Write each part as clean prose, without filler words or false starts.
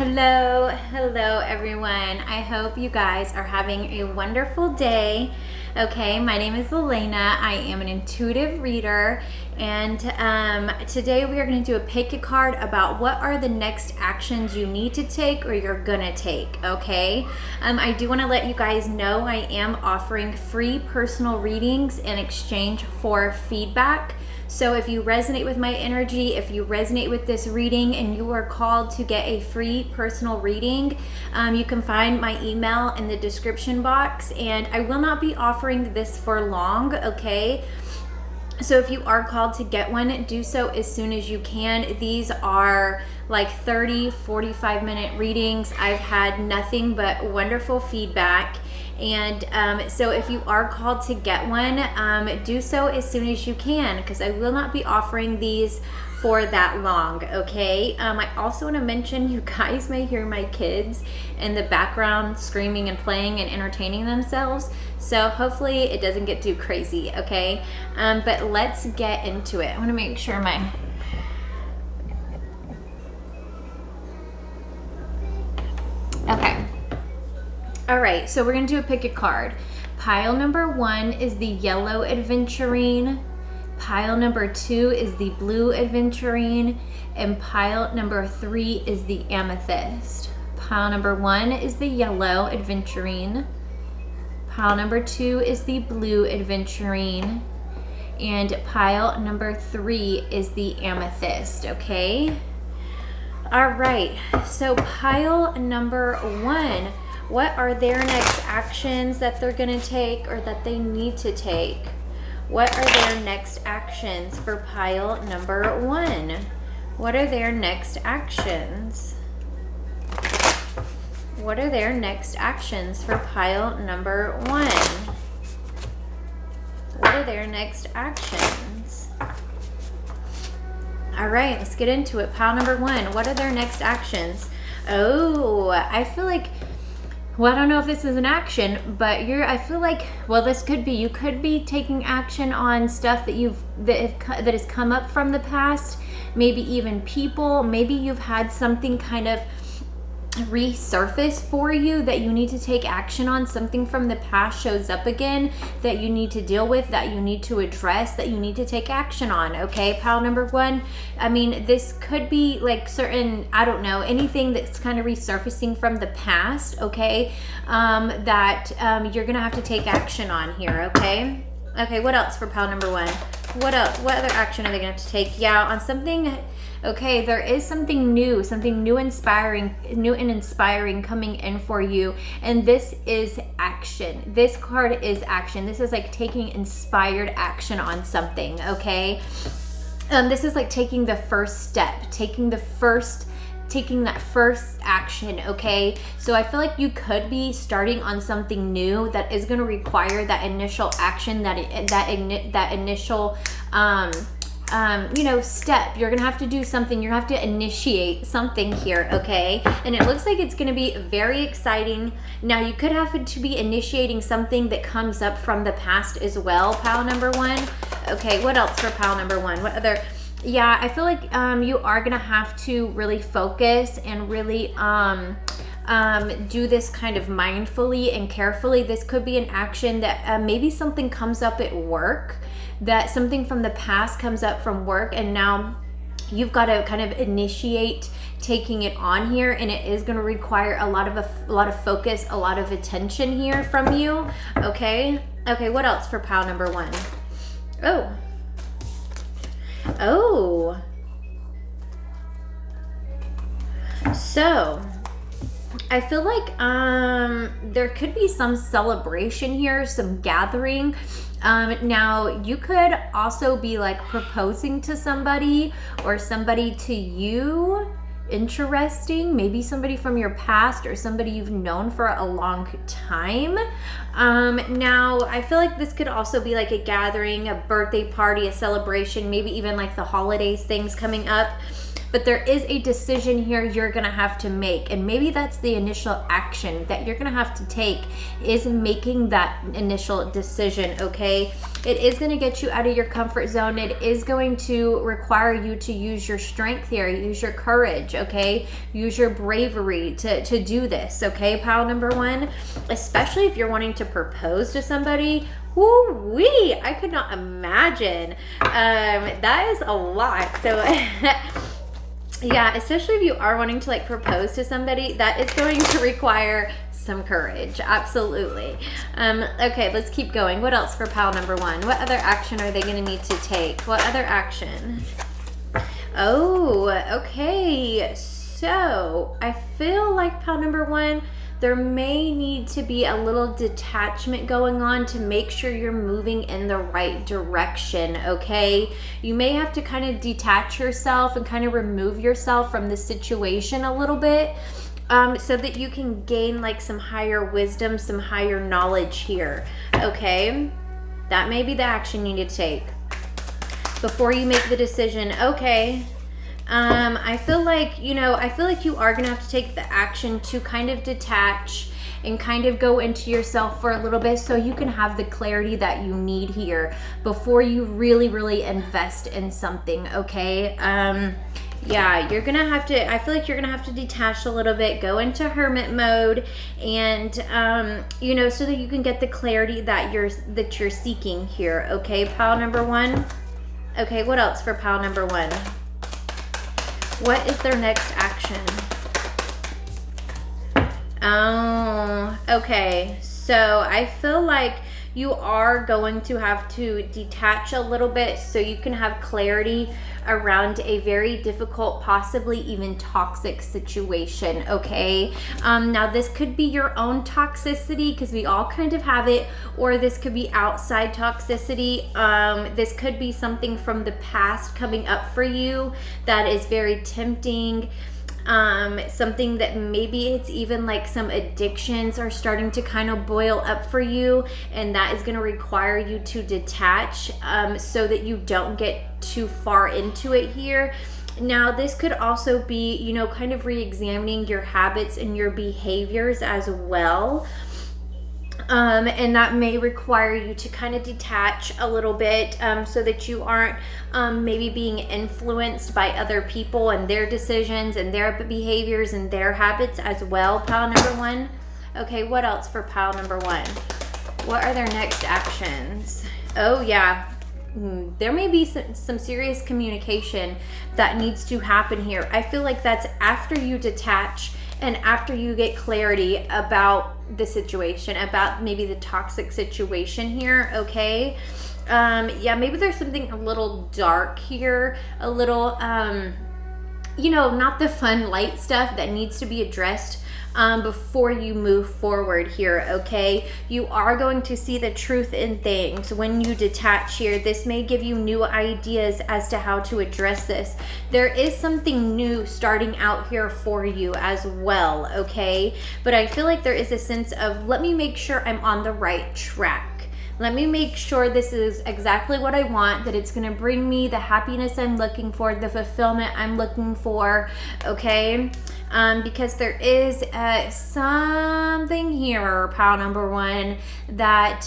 Hello everyone. I hope you guys are having a wonderful day. Okay, my name is Elena. I am an intuitive reader, and today we are going to do a pick a card about what are the next actions you need to take or you're gonna take. Okay, I do want to let you guys know I am offering free personal readings in exchange for feedback. So if you resonate with my energy, if you resonate with this reading and you are called to get a free personal reading, you can find my email in the description box, and I will not be offering this for long, okay? So if you are called to get one, do so as soon as you can. These are like 30-45 minute readings. I've had nothing but wonderful feedback. And so if you are called to get one, do so as soon as you can, because I will not be offering these for that long, okay? I also want to mention you guys may hear my kids in the background screaming and playing and entertaining themselves, so hopefully it doesn't get too crazy, okay? But let's get into it. I want to make sure my... Okay. All right, so we're gonna do a pick a card. Pile number 1 is the yellow adventurine. Pile number 2 is the blue adventurine, and pile number 3 is the amethyst. Pile number 1 is the yellow adventurine. Pile number 2 is the blue adventurine, and pile number 3 is the amethyst, okay? All right, so pile number 1, what are their next actions that they're gonna take or that they need to take? What are their next actions for pile number 1? What are their next actions? What are their next actions for pile number 1? What are their next actions? All right, let's get into it. Pile number 1, what are their next actions? Oh, I feel like, well, I don't know if this is an action, but I feel like, well, this could be, you could be taking action on stuff that has come up from the past, maybe even people, maybe you've had something kind of resurface for you that you need to take action on. Something from the past shows up again that you need to deal with, that you need to address, that you need to take action on, okay? Pile number 1, I mean, this could be like certain, I don't know, anything that's kind of resurfacing from the past, okay? That you're gonna have to take action on here, okay? Okay, what else for pile number 1? What else? What other action are they gonna have to take? Yeah, on something. Okay, there is something new and inspiring coming in for you, and this is action. This card is action. This is like taking inspired action on something, okay? This is like taking the first step, taking that first action, okay? So I feel like you could be starting on something new that is going to require that initial action, that initial step. You're gonna have to do something. You have to initiate something here, okay? And it looks like it's gonna be very exciting. Now you could have to be initiating something that comes up from the past as well, pile number 1. Okay, what else for pile number 1? What other? Yeah, I feel like you are gonna have to really focus and really do this kind of mindfully and carefully. This could be an action that maybe something comes up at work, that something from the past comes up from work, and now you've got to kind of initiate taking it on here, and it is going to require a lot of focus, a lot of attention here from you, okay? Okay, what else for pile number 1? Oh. So I feel like there could be some celebration here, some gathering. Now you could also be like proposing to somebody, or somebody to you. Interesting. Maybe somebody from your past or somebody you've known for a long time. Now I feel like this could also be like a gathering, a birthday party, a celebration, maybe even like the holidays, things coming up. but there is a decision here you're gonna have to make, and maybe that's the initial action that you're gonna have to take, is making that initial decision, okay? It is going to get you out of your comfort zone. It is going to require you to use your strength here, use your courage, okay? Use your bravery to do this, okay, pile number one? Especially if you're wanting to propose to somebody. Woo-wee! I could not imagine. That is a lot. So yeah, especially if you are wanting to like propose to somebody, that is going to require some courage. Absolutely. Okay, let's keep going. What else for pile number one? What other action are they going to need to take? What other action? Oh, okay. So I feel like pile number one, there may need to be a little detachment going on to make sure you're moving in the right direction, okay? You may have to kind of detach yourself and kind of remove yourself from the situation a little bit, so that you can gain like some higher wisdom, some higher knowledge here, okay? That may be the action you need to take before you make the decision. Okay, I feel like, you know, I feel like you are gonna have to take the action to kind of detach and kind of go into yourself for a little bit so you can have the clarity that you need here before you really invest in something, okay? Yeah, you're gonna have to, I feel like you're gonna have to detach a little bit, go into hermit mode, and you know, so that you can get the clarity that you're seeking here, okay, pile number one? Okay, what else for pile number one? What is their next action? Oh, okay, so I feel like you are going to have to detach a little bit so you can have clarity around a very difficult, possibly even toxic situation, okay? Now this could be your own toxicity, because we all kind of have it, or this could be outside toxicity. This could be something from the past coming up for you that is very tempting. Something that maybe it's even like some addictions are starting to kind of boil up for you, and that is going to require you to detach, so that you don't get too far into it here. Now this could also be, you know, kind of re-examining your habits and your behaviors as well. And that may require you to kind of detach a little bit, so that you aren't maybe being influenced by other people and their decisions and their behaviors and their habits as well, pile number one. Okay, what else for pile number one? What are their next actions? Oh yeah, there may be some serious communication that needs to happen here. I feel like that's after you detach and after you get clarity about the situation, about maybe the toxic situation here, okay? Yeah, maybe there's something a little dark here, a little, you know, not the fun light stuff that needs to be addressed before you move forward here, okay? You are going to see the truth in things when you detach here. This may give you new ideas as to how to address this. There is something new starting out here for you as well, okay? But I feel like there is a sense of, let me make sure I'm on the right track. Let me make sure this is exactly what I want, that it's gonna bring me the happiness I'm looking for, the fulfillment I'm looking for, okay? Because there is something here, pile number one, that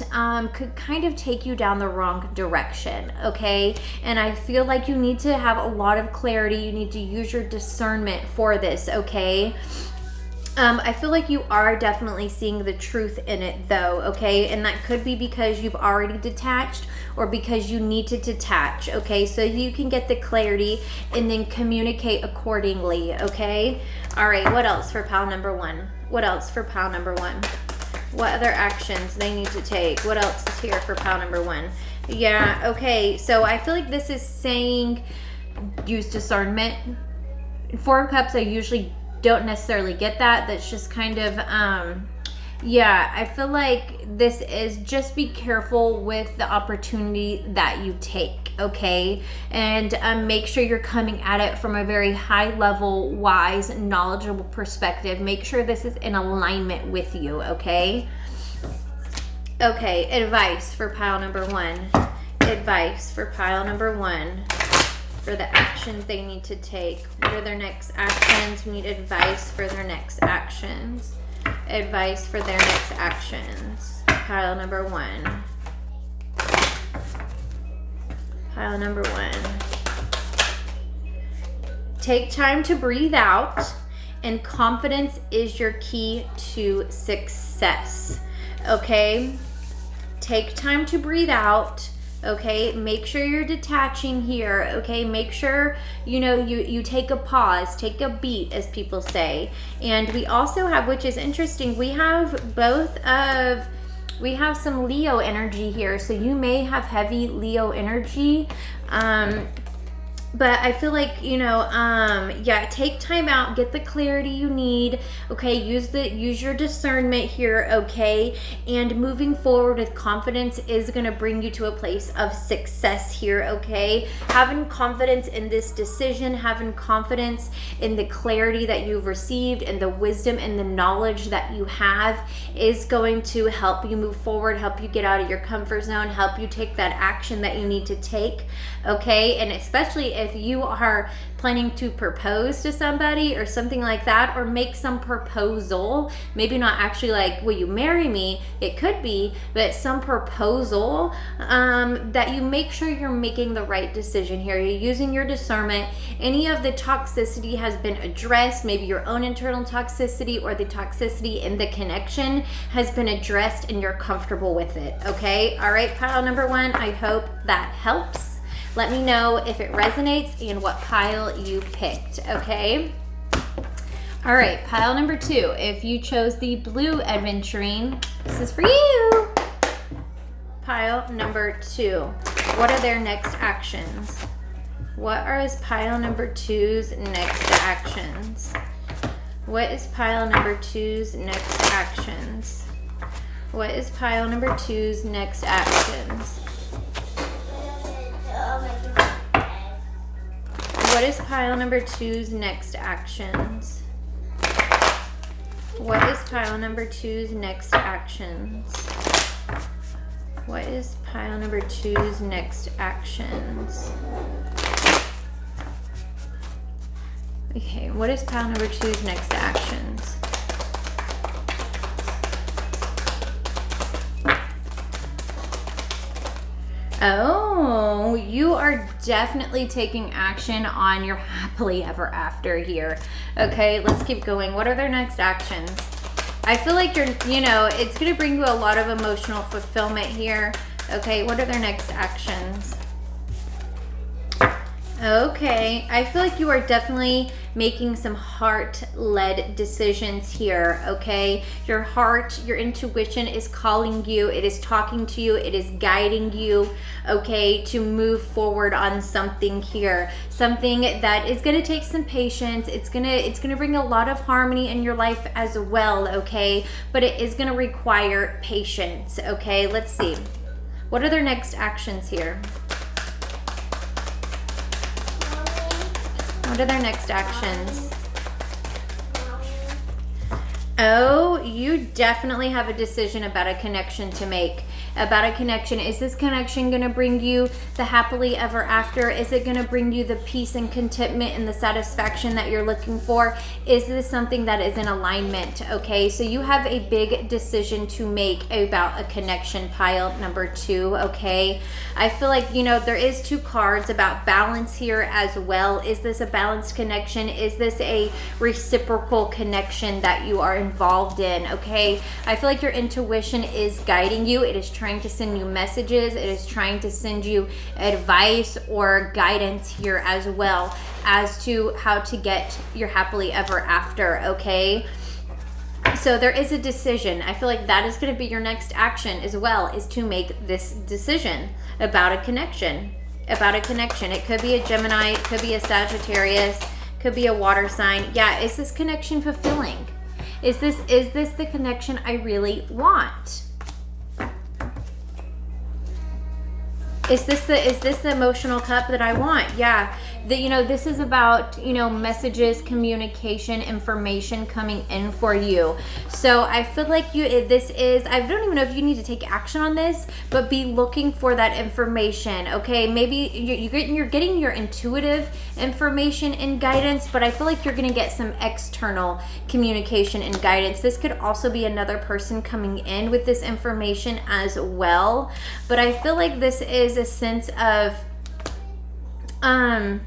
could kind of take you down the wrong direction, okay? And I feel like you need to have a lot of clarity. You need to use your discernment for this, okay? I feel like you are definitely seeing the truth in it though, okay? And that could be because you've already detached or because you need to detach, okay? So you can get the clarity and then communicate accordingly, okay? All right, what else for pile number one? What else for pile number one? What other actions they need to take? What else is here for pile number one? Yeah, okay, so I feel like this is saying use discernment. In Four of Cups, I usually don't necessarily get that. That's just kind of, yeah, I feel like this is just be careful with the opportunity that you take, okay? And make sure you're coming at it from a very high level, wise, knowledgeable perspective. Make sure this is in alignment with you, okay? Okay, advice for pile number one. Advice for pile number one. for the actions they need to take. What are their next actions? We need advice for their next actions. Advice for their next actions. Pile number 1. Pile number 1. Take time to breathe out, and confidence is your key to success. Okay? Take time to breathe out. Okay, make sure you're detaching here. Okay, make sure you take a pause, take a beat, as people say. And we also have, which is interesting, we have some Leo energy here, so you may have heavy Leo energy. But I feel like, yeah, take time out, get the clarity you need, okay? Use your discernment here, okay? And moving forward with confidence is going to bring you to a place of success here, okay? Having confidence in this decision, having confidence in the clarity that you've received and the wisdom and the knowledge that you have is going to help you move forward, help you get out of your comfort zone, help you take that action that you need to take, okay? And especially if you are planning to propose to somebody or something like that, or make some proposal, maybe not actually like, will you marry me? It could be, but some proposal, that you make sure you're making the right decision here. You're using your discernment. Any of the toxicity has been addressed, maybe your own internal toxicity or the toxicity in the connection has been addressed and you're comfortable with it, okay? All right, pile number 1, I hope that helps. Let me know if it resonates and what pile you picked, okay? All right, pile number 2. If you chose the blue adventuring, this is for you. Pile number 2. What are their next actions? What is pile number 2's next actions? What is pile number 2's next actions? What is pile number 2's next actions? What is pile number 2's next actions? What is pile number 2's next actions? What is pile number 2's next actions? Okay, what is pile number 2's next actions? Oh, you are definitely taking action on your happily ever after here. Okay, let's keep going. What are their next actions? I feel like it's going to bring you a lot of emotional fulfillment here. Okay, what are their next actions? Okay, I feel like you are definitely making some heart-led decisions here, okay? Your heart, your intuition is calling you, it is talking to you, it is guiding you, okay, to move forward on something here. Something that is gonna take some patience, it's gonna bring a lot of harmony in your life as well, okay? But it is gonna require patience, okay? Let's see. What are their next actions here? What are their next actions? Oh, you definitely have a decision about a connection to make. About a connection. Is this connection going to bring you the happily ever after? Is it going to bring you the peace and contentment and the satisfaction that you're looking for? Is this something that is in alignment? Okay, so you have a big decision to make about a connection, pile number 2, okay? I feel like, there is 2 cards about balance here as well. Is this a balanced connection? Is this a reciprocal connection that you are involved in, okay? I feel like your intuition is guiding you. It is trying to send you messages. It is trying to send you advice or guidance here as well as to how to get your happily ever after, okay? So there is a decision. I feel like that is going to be your next action as well, is to make this decision about a connection. About a connection. It could be a Gemini, it could be a Sagittarius, could be a water sign. Yeah, is this connection fulfilling? Is this the connection I really want? Is this the emotional cup that I want? Yeah, that, you know, this is about, you know, messages, communication, information coming in for you. So I feel like this is, I don't even know if you need to take action on this, but be looking for that information. Okay, maybe you're getting your intuitive information and guidance, but I feel like you're going to get some external communication and guidance. This could also be another person coming in with this information as well, but I feel like this is a sense of I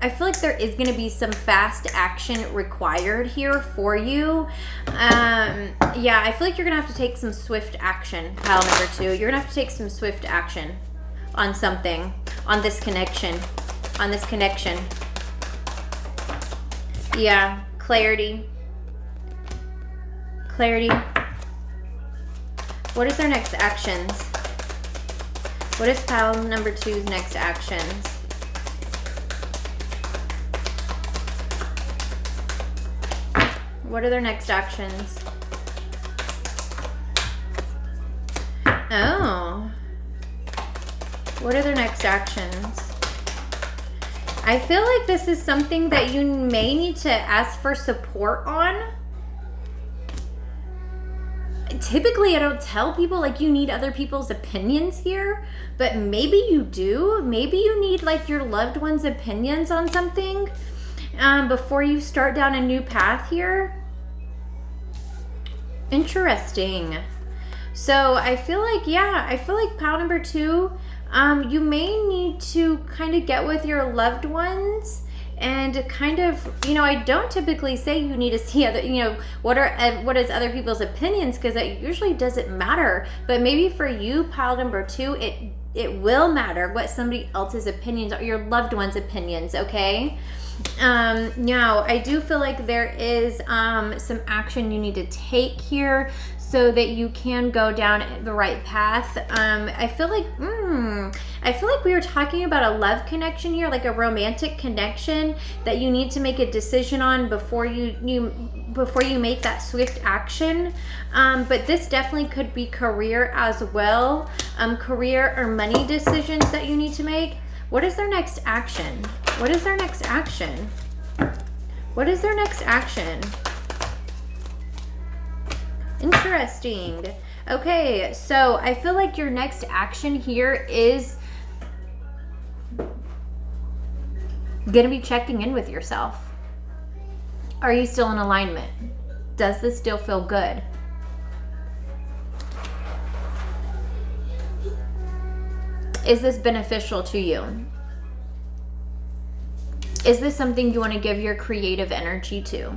feel like there is going to be some fast action required here for you. Yeah, I feel like you're going to have to take some swift action, pile number 2. You're going to have to take some swift action on something, on this connection, Yeah, clarity. What is their next actions? What is pile number 2's next actions? What are their next actions? Oh. What are their next actions? I feel like this is something that you may need to ask for support on. Typically, I don't tell people like you need other people's opinions here, but maybe you do. Maybe you need like your loved one's opinions on something before you start down a new path here. Interesting. So I feel like, yeah, pile number 2, you may need to kind of get with your loved ones and kind of, you know, I don't typically say you need to see other, you know, what is other people's opinions, because that usually doesn't matter. But maybe for you, pile number 2, it will matter what somebody else's opinions are, your loved one's opinions, okay? Now, I do feel like there is some action you need to take here so that you can go down the right path. I feel like we were talking about a love connection here, like a romantic connection that you need to make a decision on before you make that swift action. But this definitely could be career as well, career or money decisions that you need to make. What is their next action? What is their next action? What is their next action? Interesting. Okay, so I feel like your next action here is gonna be checking in with yourself. Are you still in alignment? Does this still feel good? Is this beneficial to you? Is this something you want to give your creative energy to?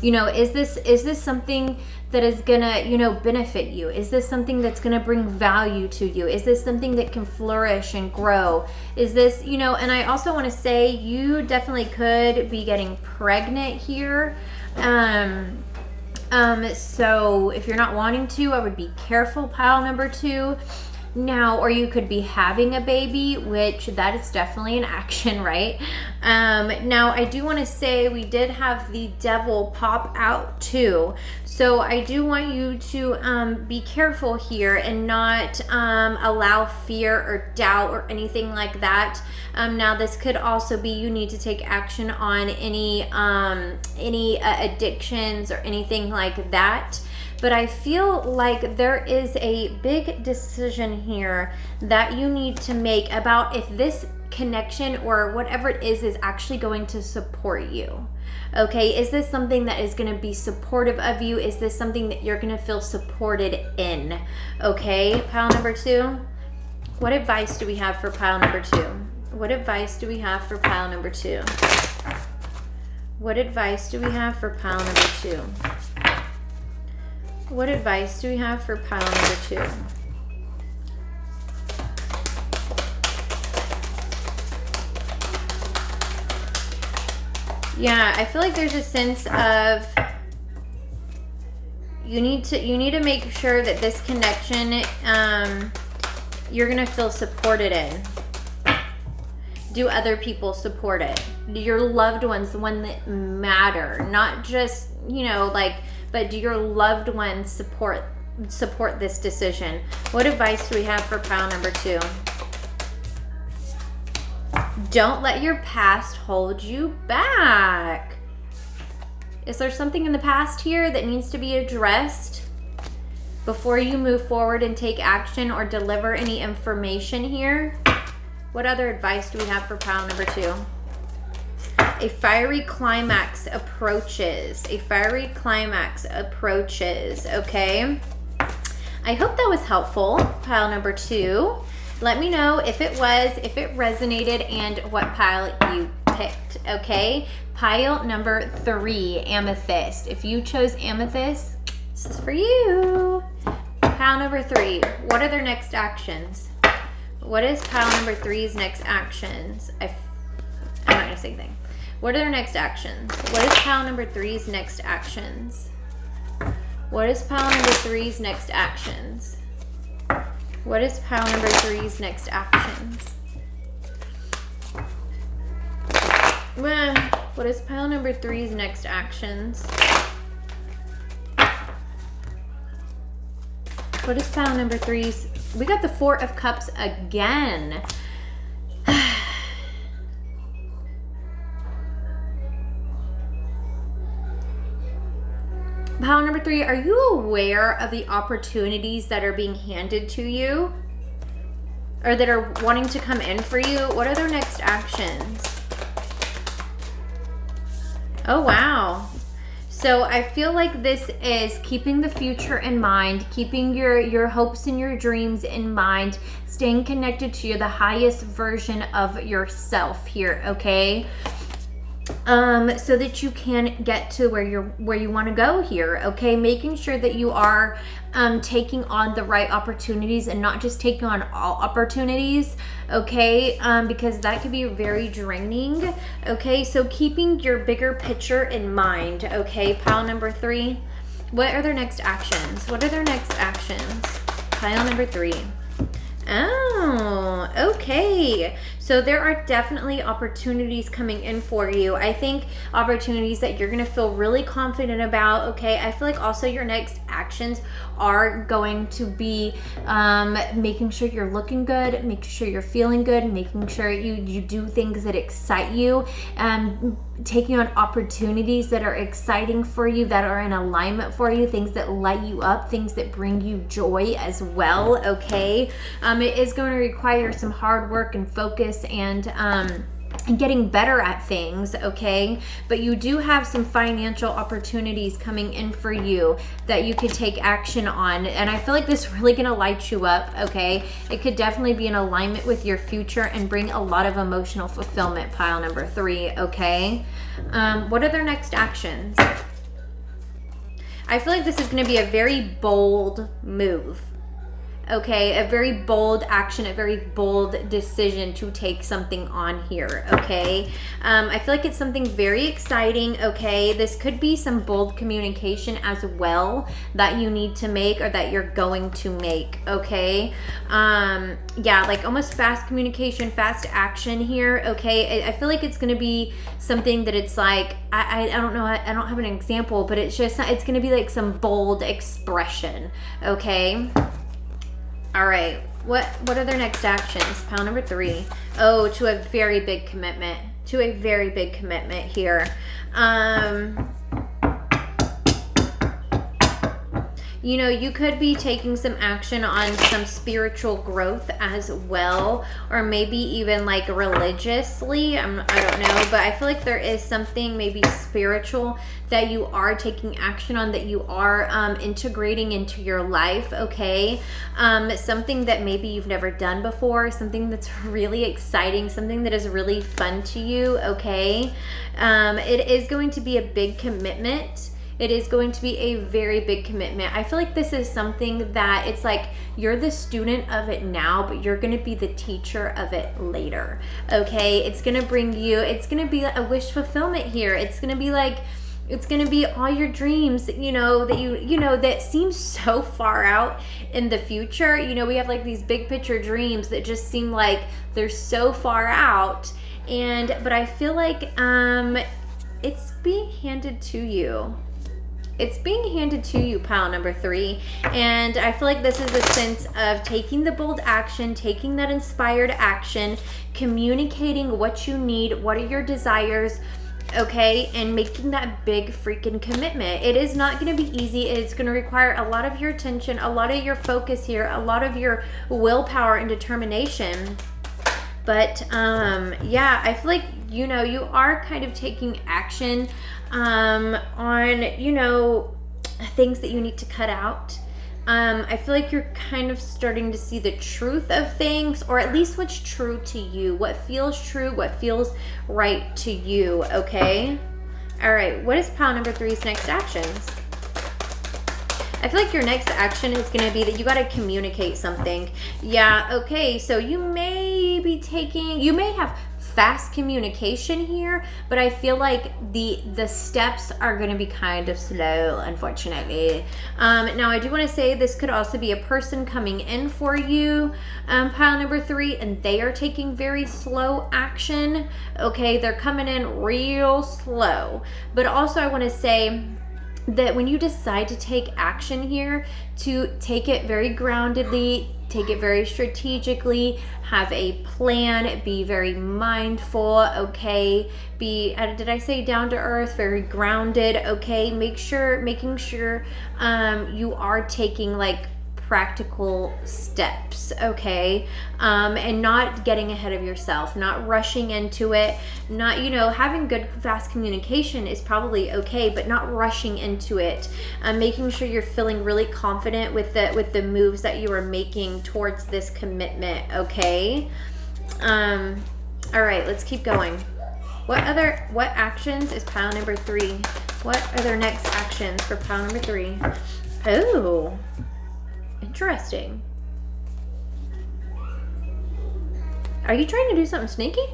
You know, is this something that is gonna, you know, benefit you? Is this something that's gonna bring value to you? Is this something that can flourish and grow? Is this, you know, and I also want to say you definitely could be getting pregnant here. So if you're not wanting to, I would be careful, pile number 2. Now, or you could be having a baby, which that is definitely an action, right? Now, I do want to say we did have the devil pop out too. So I do want you to be careful here and not allow fear or doubt or anything like that. Now, this could also be you need to take action on any addictions or anything like that. But I feel like there is a big decision here that you need to make about if this connection or whatever it is actually going to support you. Okay, is this something that is going to be supportive of you? Is this something that you're going to feel supported in? Okay, pile number 2. What advice do we have for pile number 2? What advice do we have for pile number 2? What advice do we have for pile number 2? What advice do we have for pile number 2? Yeah, I feel like there's a sense of you need to make sure that this connection you're gonna feel supported in. Do other people support it? Do your loved ones, the one that matter, not just, you know, like, but do your loved ones support this decision? What advice do we have for pile number 2? Don't let your past hold you back. Is there something in the past here that needs to be addressed before you move forward and take action or deliver any information here? What other advice do we have for pile number 2? A fiery climax approaches. A fiery climax approaches, okay? I hope that was helpful, pile number 2. Let me know if it was, if it resonated, and what pile you picked, okay? Pile number 3, amethyst. If you chose amethyst, this is for you. Pile number 3, what are their next actions? What is pile number 3's next actions? I'm not gonna say anything. What are their next actions? What is pile number 3's next actions? What is pile number 3's next actions? What is pile number 3's next actions? What is pile number 3's next actions? What is pile number 3's? We got the 4 of Cups again. Pile number 3, are you aware of the opportunities that are being handed to you or that are wanting to come in for you? What are their next actions? Oh, wow. So I feel like this is keeping the future in mind, keeping your hopes and your dreams in mind, staying connected to the highest version of yourself here, okay? So that you can get to where you want to go here, okay? Making sure that you are taking on the right opportunities and not just taking on all opportunities, okay? Because that could be very draining, okay? So keeping your bigger picture in mind, okay? Pile number 3, what are their next actions? What are their next actions? Pile number 3. Oh, okay. So there are definitely opportunities coming in for you. I think opportunities that you're going to feel really confident about, okay? I feel like also your next actions are going to be making sure you're looking good, making sure you're feeling good, making sure you do things that excite you, taking on opportunities that are exciting for you, that are in alignment for you, things that light you up, things that bring you joy as well, okay? It is going to require some hard work and focus and getting better at things, okay? But you do have some financial opportunities coming in for you that you could take action on, and I feel like this is really gonna light you up, okay? It could definitely be in alignment with your future and bring a lot of emotional fulfillment, pile number 3, okay? What are their next actions? I feel like this is gonna be a very bold move, okay? A very bold action, a very bold decision to take something on here, okay? I feel like it's something very exciting, okay? This could be some bold communication as well that you need to make or that you're going to make, okay? Yeah, like almost fast communication, fast action here, okay? I feel like it's gonna be something that it's like, I don't know, I don't have an example, but it's just, it's gonna be like some bold expression, okay? All right, what are their next actions? Pile number 3. Oh, to a very big commitment. To a very big commitment here. You know, you could be taking some action on some spiritual growth as well, or maybe even like religiously. I don't know, but I feel like there is something maybe spiritual that you are taking action on, that you are integrating into your life, okay? Something that maybe you've never done before, something that's really exciting, something that is really fun to you, okay? It is going to be a big commitment. It is going to be a very big commitment. I feel like this is something that it's like you're the student of it now, but you're going to be the teacher of it later, okay? It's going to bring you, it's going to be a wish fulfillment here. It's going to be like, it's going to be all your dreams, you know, that you know, that seems so far out in the future. You know, we have like these big picture dreams that just seem like they're so far out. But I feel like it's being handed to you. It's being handed to you, pile number 3. And I feel like this is a sense of taking the bold action, taking that inspired action, communicating what you need, what are your desires, okay, and making that big freaking commitment. It is not going to be easy. It's going to require a lot of your attention, a lot of your focus here, a lot of your willpower and determination. But yeah, I feel like, you know, you are kind of taking action on, you know, things that you need to cut out. I feel like you're kind of starting to see the truth of things, or at least what's true to you, what feels true, what feels right to you, okay? All right, what is pile number 3's next actions? I feel like your next action is going to be that you got to communicate something. Yeah, okay, so you may be taking, you may have fast communication here, but I feel like the steps are going to be kind of slow, unfortunately. Now, I do want to say this could also be a person coming in for you, pile number 3, and they are taking very slow action. Okay, they're coming in real slow. But also I want to say that when you decide to take action here, to take it very groundedly, take it very strategically, have a plan, be very mindful, okay? Be, did I say down to earth, very grounded, okay? Making sure you are taking like practical steps, okay? And not getting ahead of yourself, not rushing into it, not, you know, having good fast communication is probably okay, but not rushing into it. Making sure you're feeling really confident with the moves that you are making towards this commitment, okay? All right, let's keep going. What actions is pile number 3? What are their next actions for pile number 3? Oh, interesting. Are you trying to do something sneaky?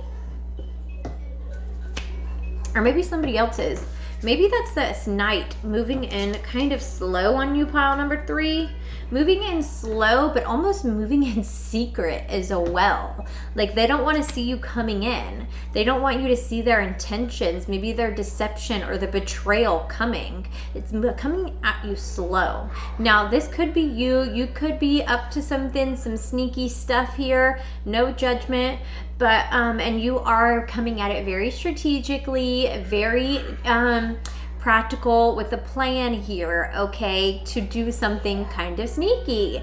Or maybe somebody else is. Maybe that's this knight moving in kind of slow on you, pile number 3. Moving in slow, but almost moving in secret as well. Like they don't want to see you coming in. They don't want you to see their intentions, maybe their deception or the betrayal coming. It's coming at you slow. Now, this could be you. You could be up to something, some sneaky stuff here. No judgment. But, and you are coming at it very strategically, very, practical with a plan here, okay, to do something kind of sneaky.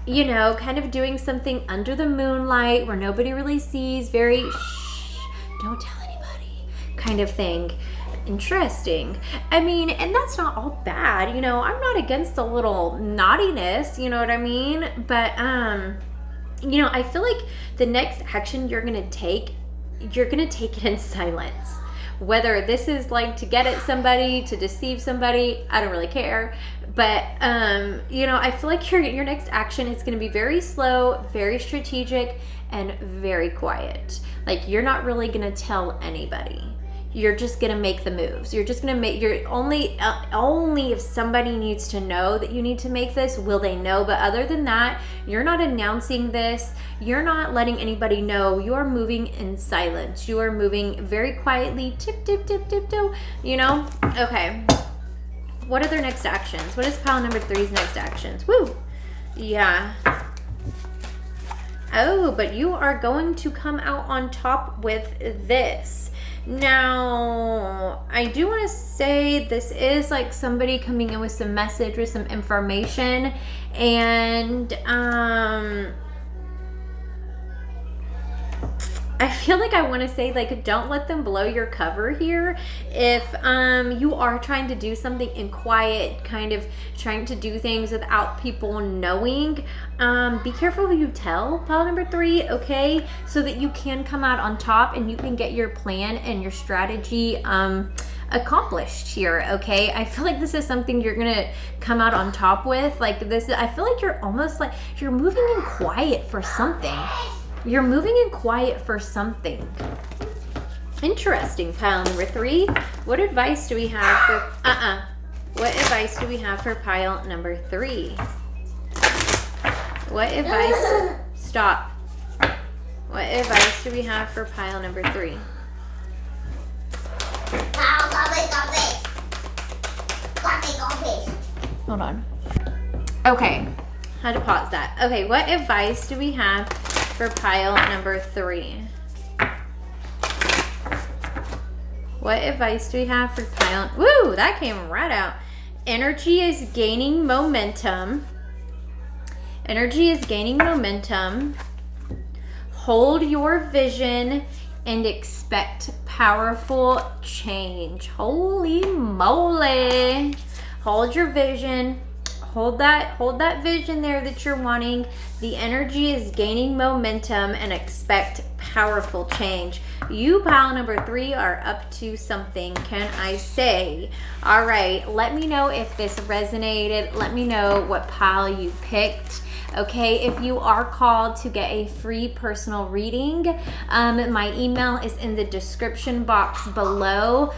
You know, kind of doing something under the moonlight where nobody really sees, very shh, don't tell anybody kind of thing. Interesting. I mean, and that's not all bad, you know, I'm not against a little naughtiness, you know what I mean? But, you know, I feel like the next action you're gonna take it in silence. Whether this is like to get at somebody, to deceive somebody, I don't really care. But, you know, I feel like your next action is going to be very slow, very strategic, and very quiet. Like, you're not really going to tell anybody. You're just going to make the moves. You're just going to make, you're only if somebody needs to know that you need to make this, will they know. But other than that, you're not announcing this. You're not letting anybody know. You are moving in silence. You are moving very quietly, tip, tip, tip, tip, tip, you know? Okay. What are their next actions? What is pile number 3's next actions? Woo! Yeah. Oh, but you are going to come out on top with this. Now, I do want to say this is like somebody coming in with some message, with some information, and I feel like I want to say, like, don't let them blow your cover here. If you are trying to do something in quiet, kind of trying to do things without people knowing, be careful who you tell, pile number 3, okay? So that you can come out on top and you can get your plan and your strategy accomplished here, okay? I feel like this is something you're gonna come out on top with. Like this, I feel like you're almost like you're moving in quiet for something. You're moving in quiet for something. Interesting, pile number 3. What advice do we have for, what advice do we have for pile number 3? What advice, stop. What advice do we have for pile number 3? Hold on. Okay, had to pause that. Okay, what advice do we have for pile number 3? What advice do we have for pile? Woo, that came right out. Energy is gaining momentum. Energy is gaining momentum. Hold your vision and expect powerful change. Holy moly. Hold your vision. Hold that vision there that you're wanting. The energy is gaining momentum and expect powerful change. You, pile number 3, are up to something, can I say? All right, let me know if this resonated. Let me know what pile you picked. Okay, if you are called to get a free personal reading, my email is in the description box below.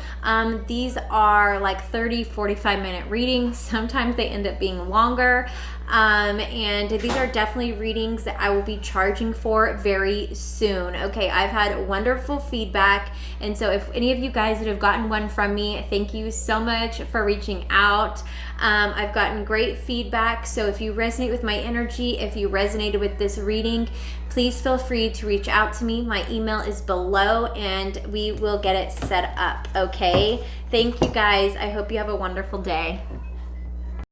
These are like 30-45 minute readings. Sometimes they end up being longer. And these are definitely readings that I will be charging for very soon. Okay, I've had wonderful feedback, and so if any of you guys that have gotten one from me, thank you so much for reaching out. I've gotten great feedback, so if you resonate with my energy, if you resonated with this reading, please feel free to reach out to me. My email is below and we will get it set up, okay? Thank you guys. I hope you have a wonderful day.